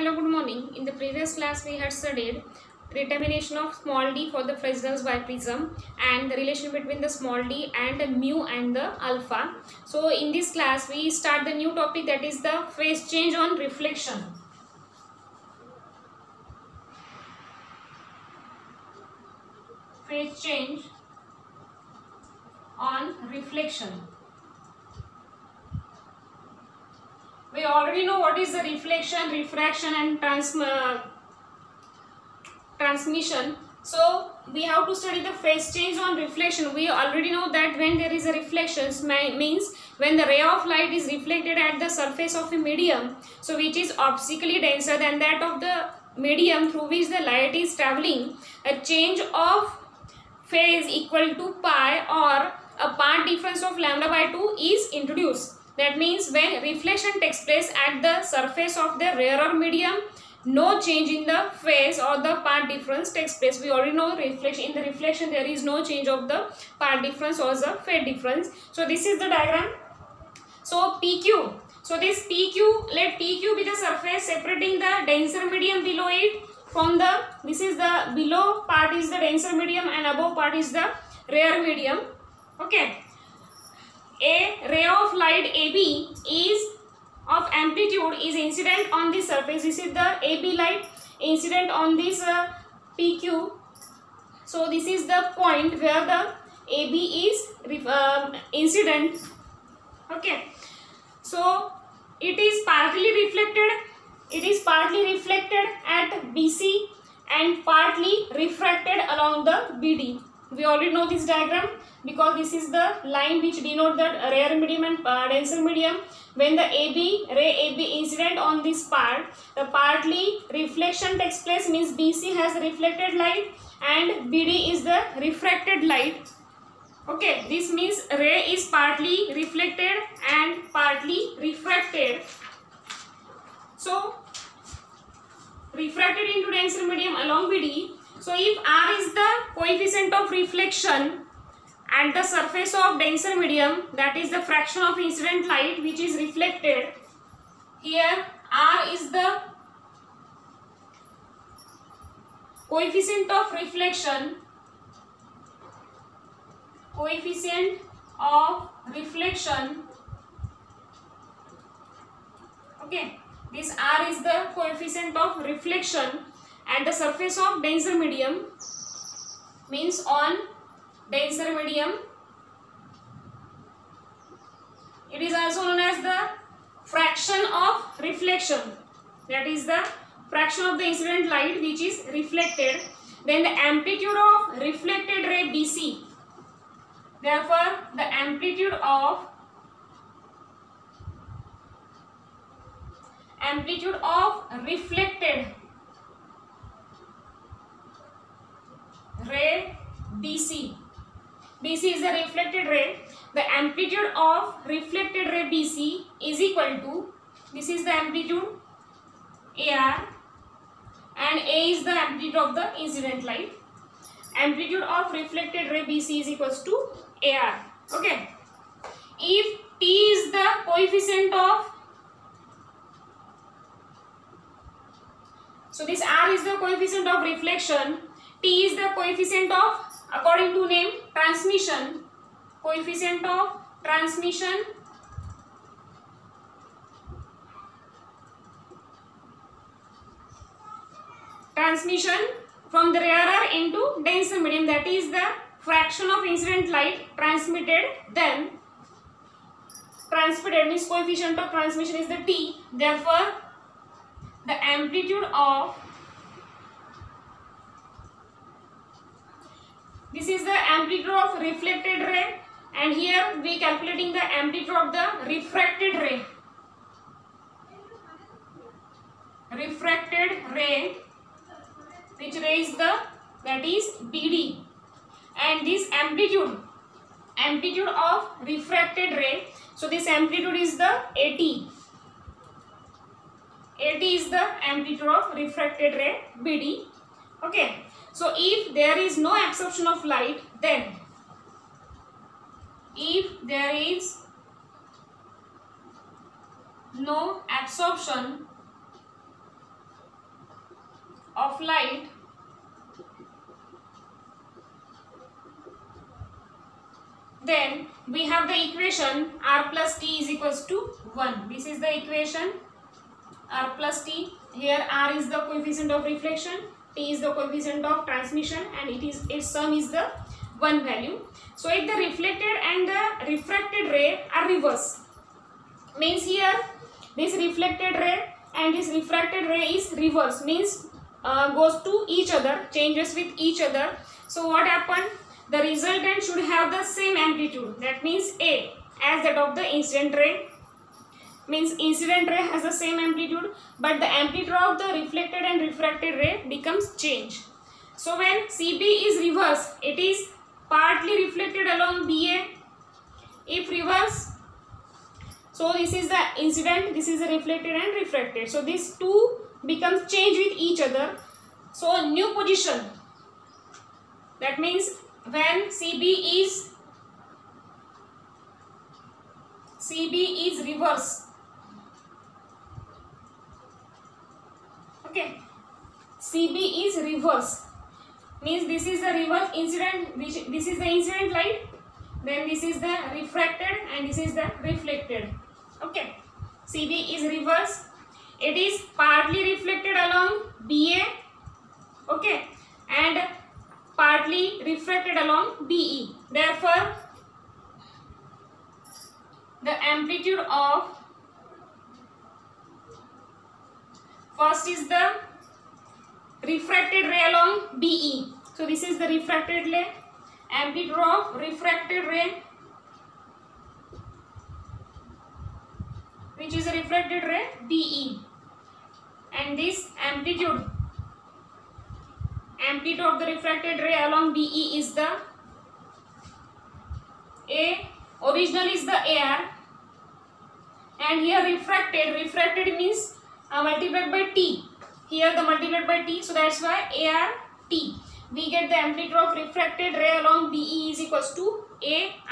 Hello, good morning. In the previous class, we had studied determination of small d for the Fresnel's biprism and the relation between the small d and mu and the alpha. So, in this class, we start the new topic, that is the phase change on reflection. Phase change on reflection. We already know what is the reflection, refraction and transmission. So we have to study the phase change on reflection. We already know that when there is a reflection, means when the ray of light is reflected at the surface of a medium, so which is optically denser than that of the medium through which the light is traveling, a change of phase equal to pi or a path difference of lambda by 2 is introduced. That means when reflection takes place at the surface of the rarer medium, no change in the phase or the path difference takes place. We already know reflection. In the reflection, there is no change of the path difference or the phase difference. So this is the diagram. So PQ. So this PQ, let PQ be the surface separating the denser medium below it from the, this is the below part is the denser medium and above part is the rare medium. Okay. A ray of light AB is of amplitude is incident on this surface. This is the AB light incident on this PQ. So this is the point where the AB is incident. Okay. So it is partly reflected. It is partly reflected at BC and partly refracted along the BD. We already know this diagram because this is the line which denote the rare medium and denser medium. When the AB, ray AB incident on this part, the partly reflection takes place, means BC has reflected light and BD is the refracted light. Okay, this means ray is partly reflected and partly refracted. So, refracted into denser medium along BD. So, if R is the coefficient of reflection at the surface of denser medium, that is the fraction of incident light which is reflected. Here R is the coefficient of reflection. Coefficient of reflection. Okay, this R is the coefficient of reflection at the surface of denser medium, means on denser medium. It is also known as the fraction of reflection, that is the fraction of the incident light which is reflected. Then the amplitude of reflected ray BC. Therefore, the amplitude of reflected ray BC. BC is the reflected ray. The amplitude of reflected ray BC is equal to, this is the amplitude AR and A is the amplitude of the incident light. Amplitude of reflected ray BC is equals to AR. Okay. If T is the coefficient of, so this R is the coefficient of reflection, T is the coefficient of, according to name, transmission, coefficient of transmission, from the rarer into denser medium, that is the fraction of incident light transmitted, then transmitted means coefficient of transmission is the T. Therefore, the amplitude of, this is the amplitude of reflected ray and here we calculating the amplitude of the refracted ray. Refracted ray, which ray is the, that is BD, and this amplitude of refracted ray, so this amplitude is the AT. AT is the amplitude of refracted ray BD. Okay. So if there is no absorption of light, then if there is no absorption of light then we have the equation r plus t is equals to 1. This is the equation r plus t. Here r is the coefficient of reflection, t is the coefficient of transmission, and its sum is the 1 value. So if the reflected and the refracted ray are reverse, means here this reflected ray and this refracted ray is reverse, means goes to each other, changes with each other. So what happened? The resultant should have the same amplitude, that means A, as that of the incident ray. Means incident ray has the same amplitude, but the amplitude of the reflected and refracted ray becomes change. So when CB is reverse, it is partly reflected along BA. If reverse, so this is the incident, this is the reflected and refracted. So these two becomes change with each other. So new position, that means when CB is reverse. Okay, CB is reverse, means this is the reverse incident, this is the incident light, then this is the refracted and this is the reflected. Okay, CB is reverse, it is partly reflected along BA, okay, and partly refracted along BE. Therefore, the amplitude of first is the refracted ray along BE. So this is the refracted ray, amplitude of refracted ray, which is a refracted ray BE, and this amplitude of the refracted ray along BE is the A, original is the AR, and here refracted means multiplied by T, here the multiplied by T, so that's why ART. We get the amplitude of refracted ray along BE is equals to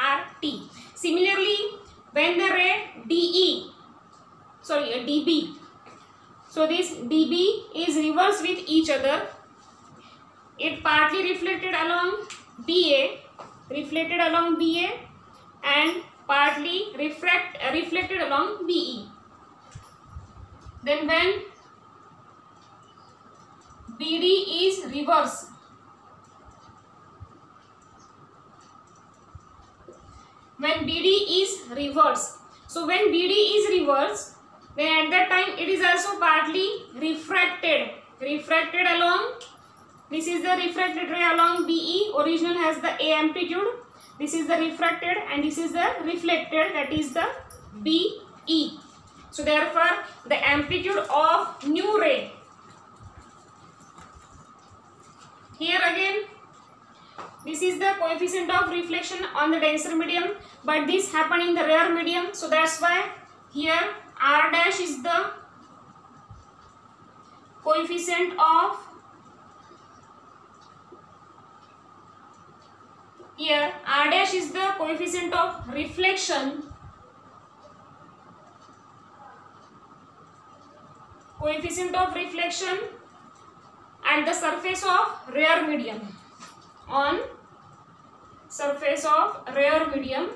ART. Similarly, when the ray DB, so this DB is reverse with each other, it partly reflected along BA, and partly reflected along BE. Then when BD is reverse, so when BD is reverse, then at that time it is also partly refracted along, this is the refracted ray along BE, original has the A amplitude, this is the refracted and this is the reflected, that is the BE. So therefore the amplitude of new ray, here again this is the coefficient of reflection on the denser medium, but this happened in the rare medium, so that's why here R dash is the coefficient of, here R dash is the coefficient of reflection, at the surface of rare medium, on surface of rare medium.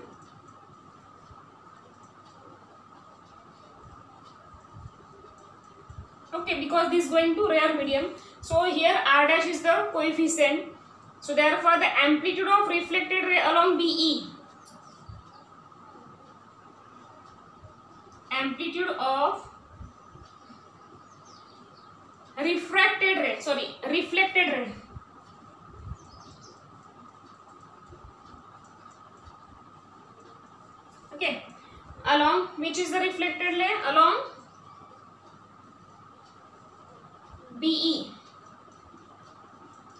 Okay, because this is going to rare medium, so here R dash is the coefficient, so therefore the amplitude of reflected ray along BE, amplitude of refracted ray, reflected ray, okay, along which is the reflected ray, along BE,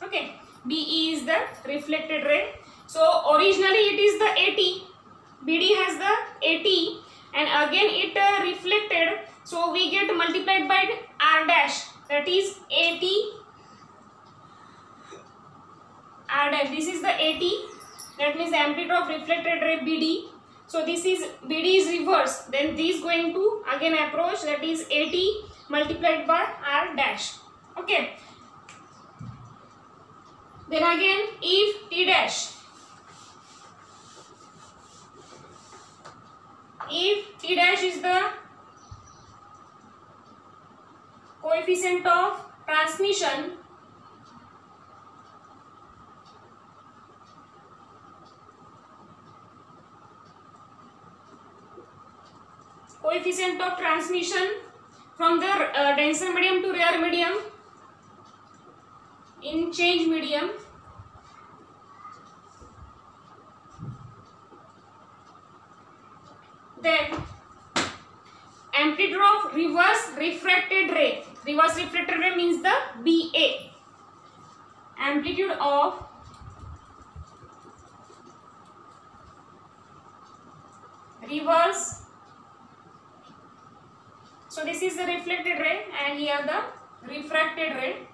okay, BE is the reflected ray. So originally it is the AT, BD has the AT, and again it reflected, so we get multiplied by R dash, that is AT R dash, this is the AT, that means the amplitude of reflected ray BD. So this is BD is reverse, then this going to again approach, that is AT multiplied by R dash. Okay, Then again, if T dash, if T dash is the coefficient of transmission, from the denser medium to rare medium in change medium, then amplitude of reverse refracted ray means the BA, amplitude of reverse, so this is the reflected ray and here the refracted ray.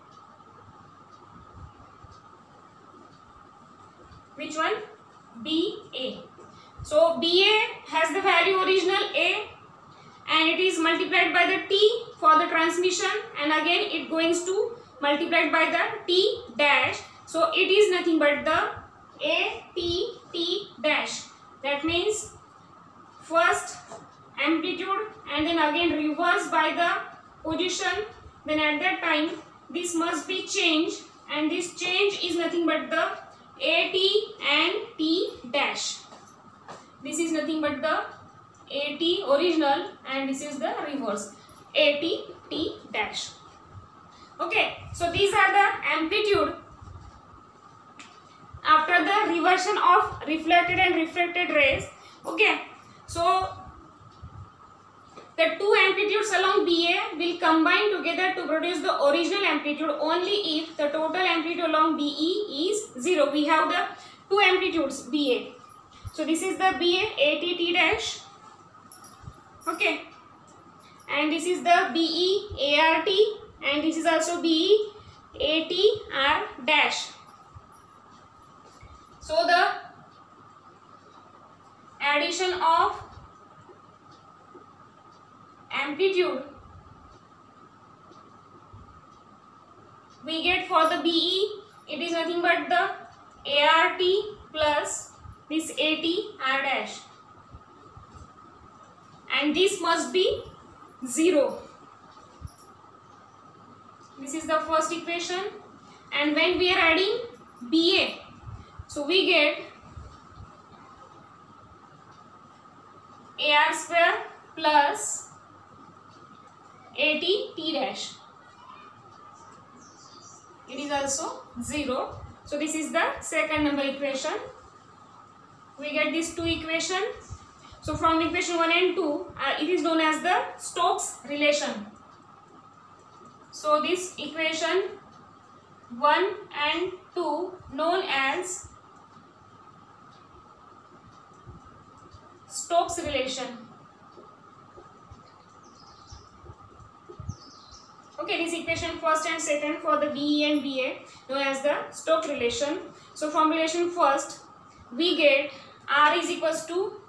Which one? BA. So BA has the value original A and it is multiplied by the T for the transmission, and again it goes to multiplied by the T dash. So it is nothing but the A T dash. That means first amplitude and then again reverse by the position, then at that time this must be changed, and this change is nothing but the AT and T dash. This is nothing but the AT original and this is the reverse AT T dash. Okay, so these are the amplitude after the reversion of reflected and refracted rays. Okay, so the two amplitudes along BA will combine together to produce the original amplitude only if the total amplitude along BE is 0. We have the two amplitudes BA. So this is the BA AT dash. Okay. And this is the BE ART and this is also BE ATR dash. So the addition of amplitude we get for the BE, it is nothing but the ART plus this ATR dash, and this must be 0. This is the first equation, and when we are adding BA, so we get AR square plus AT T dash. It is also 0. So this is the second number equation. We get these two equations. So from equation 1 and 2, it is known as the Stokes relation. So this equation 1 and 2 known as Stokes relation. Okay, this equation first and second for the BE and BA known as the Stokes relation. So from relation first, we get R is equals to,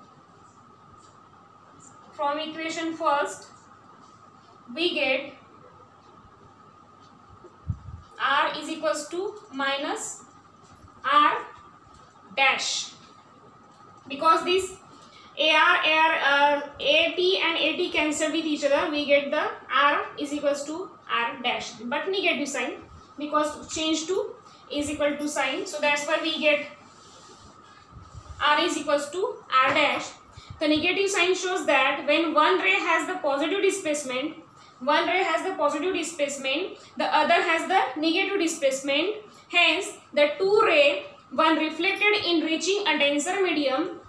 from equation first, we get R is equals to minus R dash, because this AT and AT cancel with each other, we get the R is equals to R dash, but negative sign because change to is equal to sign, so that's why we get R is equals to R dash. The negative sign shows that when one ray has the positive displacement, the other has the negative displacement. Hence, the two ray, one reflected in reaching a denser medium,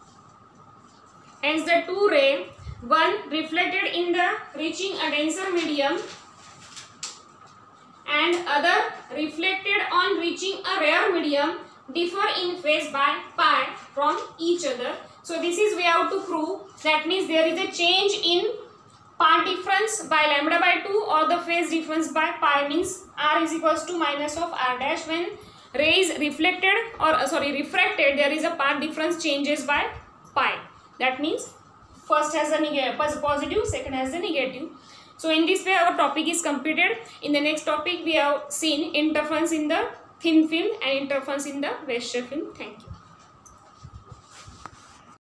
and other reflected on reaching a rare medium differ in phase by pi from each other. So this is we have to prove. That means there is a change in path difference by lambda by 2 or the phase difference by pi, means R is equals to minus of R dash. When ray is reflected or refracted, there is a path difference changes by pi. That means first has a positive, second has a negative. So in this way our topic is completed. In the next topic we have seen interference in the thin film and interference in the vesture film. Thank you.